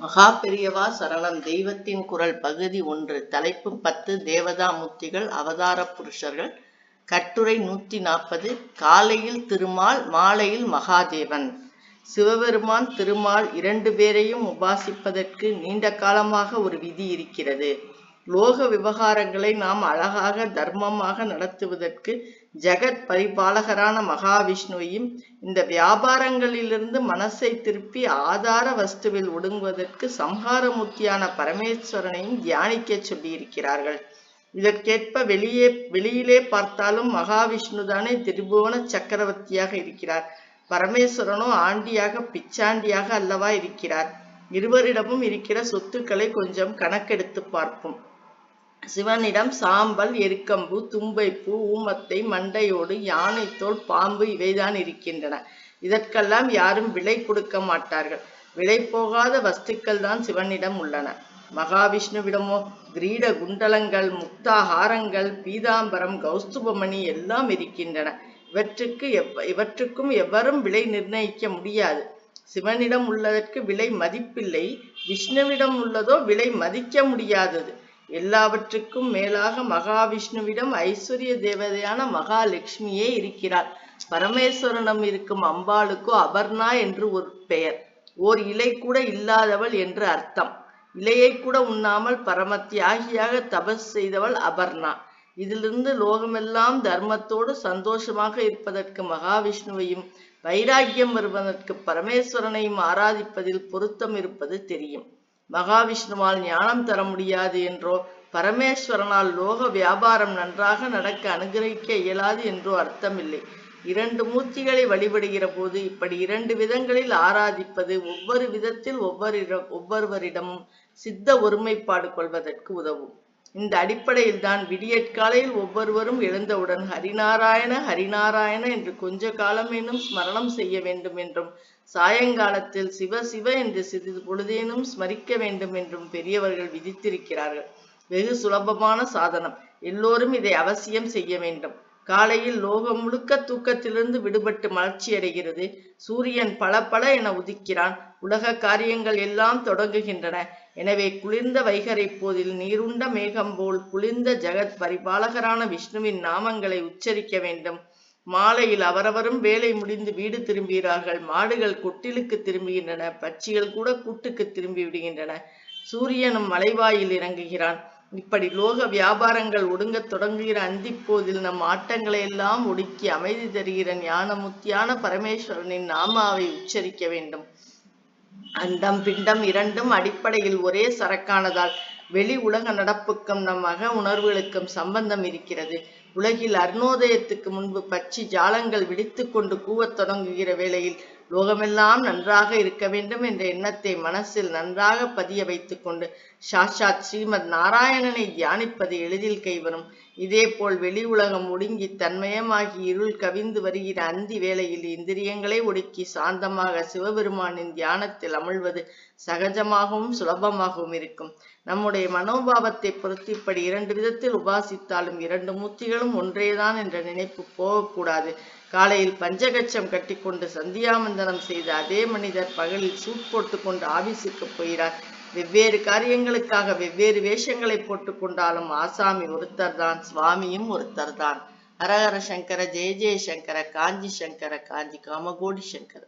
மகா பெரியவா சரணம். தெய்வத்தின் குரல் பகுதி 1. தலைப்பு 10. தேவதாமூர்த்திகள் அவதார புருஷர்கள். கட்டுரை 140. காலையில் திருமால், மாலையில் மகாதேவன். சிவபெருமான் திருமால் 2 பேரையும் உபாசிப்பதற்கு நீண்ட காலமாக ஒரு விதி இருக்கிறது. லோக விவகாரங்களை நாம் அழகாக தர்மமாக நடத்துவதற்கு ஜெகத் பரிபாலகரான மகாவிஷ்ணுவையும், இந்த வியாபாரங்களிலிருந்து மனசை திருப்பி ஆதார வஸ்துவில் ஒடுங்குவதற்கு சம்ஹாரமூர்த்தியான பரமேஸ்வரனையும் தியானிக்க சொல்லியிருக்கிறார்கள். இதற்கேற்ப வெளியிலே பார்த்தாலும் மகாவிஷ்ணுதானே திரிபுவன சக்கரவர்த்தியாக இருக்கிறார். பரமேஸ்வரனோ ஆண்டியாக பிச்சாண்டியாக அல்லவா இருக்கிறார். இருவரிடமும் இருக்கிற சொத்துக்களை கொஞ்சம் கணக்கெடுத்து பார்ப்போம். சிவனிடம் சாம்பல், எருக்கம்பு, தும்பைப்பூ, ஊமத்தை, மண்டையோடு, யானைத்தோல், பாம்பு இவைதான் இருக்கின்றன. இதற்கெல்லாம் யாரும் விலை கொடுக்க மாட்டார்கள். விலை போகாத வஸ்துக்கள் தான் சிவனிடம் உள்ளன. மகாவிஷ்ணுவிடமோ கிரீட குண்டலங்கள், முக்தாகாரங்கள், பீதாம்பரம், கௌஸ்துபமணி எல்லாம் இருக்கின்றன. இவற்றுக்கும் எவரும் விலை நிர்ணயிக்க முடியாது. சிவனிடம் உள்ளதற்கு விலை மதிப்பில்லை. விஷ்ணுவிடம் உள்ளதோ விலை மதிக்க முடியாதது. எல்லாவற்றுக்கும் மேலாக மகாவிஷ்ணுவிடம் ஐஸ்வர்ய தேவதையான மகாலட்சுமியே இருக்கிறார். பரமேஸ்வரனிடம் இருக்கும் அம்பாளுக்கோ அபர்ணா என்று ஒரு பெயர். ஓர் இலை கூட இல்லாதவள் என்று அர்த்தம். இலையை கூட உண்ணாமல் பரம தியாகியாக தபஸ் செய்தவள் அபர்ணா. இதிலிருந்து லோகமெல்லாம் தர்மத்தோடு சந்தோஷமாக இருப்பதற்கு மகாவிஷ்ணுவையும், வைராக்கியம் வருவதற்கு பரமேஸ்வரனையும் ஆராதிப்பதில் பொருத்தம் இருப்பது தெரியும். மகாவிஷ்ணுவால் ஞானம் தர முடியாது என்றோ, பரமேஸ்வரனால் லோக வியாபாரம் நன்றாக நடக்க அனுகிரகிக்க இயலாது என்றோ அர்த்தமில்லை. 2 மூர்த்திகளை வழிபடுகிற போது இப்படி 2 விதங்களில் ஆராதிப்பது ஒவ்வொரு விதத்தில் ஒவ்வொருவரிடமும் சித்த ஒருமைப்பாடு கொள்வதற்கு உதவும். இந்த அடிப்படையில் தான் விடியற்காலையில் ஒவ்வொருவரும் எழுந்தவுடன் ஹரிநாராயண ஹரிநாராயண என்று கொஞ்ச காலமேனும் ஸ்மரணம் செய்ய வேண்டும் என்றும், சாயங்காலத்தில் சிவ சிவ என்று சிறிது பொழுதேனும் ஸ்மரிக்க வேண்டும் என்றும் பெரியவர்கள் விதித்திருக்கிறார்கள். வெகு சுலபமான சாதனம். எல்லோரும் இதை அவசியம் செய்ய வேண்டும். காலையில் லோகம் முழுக்க தூக்கத்திலிருந்து விடுபட்டு மலர்ச்சி அடைகிறது. சூரியன் பல பல என உதிக்கிறான். உலக காரியங்கள் எல்லாம் தொடங்குகின்றன. எனவே குளிர்ந்த வைகரை போதில் நீருண்ட மேகம் போல் குளிர்ந்த ஜெகத் பரிபாலகரான விஷ்ணுவின் நாமங்களை உச்சரிக்க வேண்டும். மாலையில் அவரவரும் வேலை முடிந்து வீடு திரும்புகிறார்கள். மாடுகள் கொட்டிலுக்கு திரும்புகின்றன. பட்சிகள் கூட கூட்டுக்கு திரும்பி விடுகின்றன. சூரியனும் மலைவாயில் இறங்குகிறான். இப்படி லோக வியாபாரங்கள் ஒடுங்க தொடங்குகிற அந்திப்போதில் நம் ஆட்டங்களை எல்லாம் ஒடுக்கி அமைதி தருகிற ஞானமுத்தியான பரமேஸ்வரனின் நாமாவை உச்சரிக்க வேண்டும். அண்டம் பிண்டம் இரண்டும் அடிப்படையில் ஒரே சரக்கானதால் வெளி உலக நடப்புக்கும் நம் அக உணர்வுகளுக்கும் சம்பந்தம் இருக்கிறது. உலகில் அருணோதயத்துக்கு முன்பு பட்சி ஜாலங்கள் விழித்து கொண்டு கூவத் தொடங்குகிற வேளையில் லோகமெல்லாம் நன்றாக இருக்க வேண்டும் என்ற எண்ணத்தை மனசில் நன்றாக பதிய வைத்து கொண்டு சாட்சாத் ஸ்ரீமத் நாராயணனை தியானிப்பது எளிதில் கைவரும். இதேபோல் வெளி உலகம் ஒடுங்கி தன்மயமாகி இருள் கவிந்து வருகிற அந்தி வேளையில் இந்திரியங்களை ஒடுக்கி சாந்தமாக சிவபெருமானின் தியானத்தில் அமிழ்வது சகஜமாகவும் சுலபமாகவும் இருக்கும். நம்முடைய மனோபாவத்தை பொறுத்து இப்படி 2 விதத்தில் உபாசித்தாலும் 2 மூர்த்திகளும் ஒன்றேதான் என்ற நினைப்பு போகக்கூடாது. காலையில் பஞ்சகச்சம் கட்டிக்கொண்டு சந்தியாவந்தனம் செய்த அதே மனிதர் பகலில் சூட் போட்டு கொண்டு ஆபீஸுக்கு போகிறார். வெவ்வேறு காரியங்களுக்காக வெவ்வேறு வேஷங்களை போட்டுக்கொண்டாலும் ஆசாமி ஒருத்தர் தான், சுவாமியும் ஒருத்தர் தான். ஹரஹர சங்கர, ஜெய ஜெய சங்கர, காஞ்சி சங்கர, காஞ்சி காமகோடி சங்கர.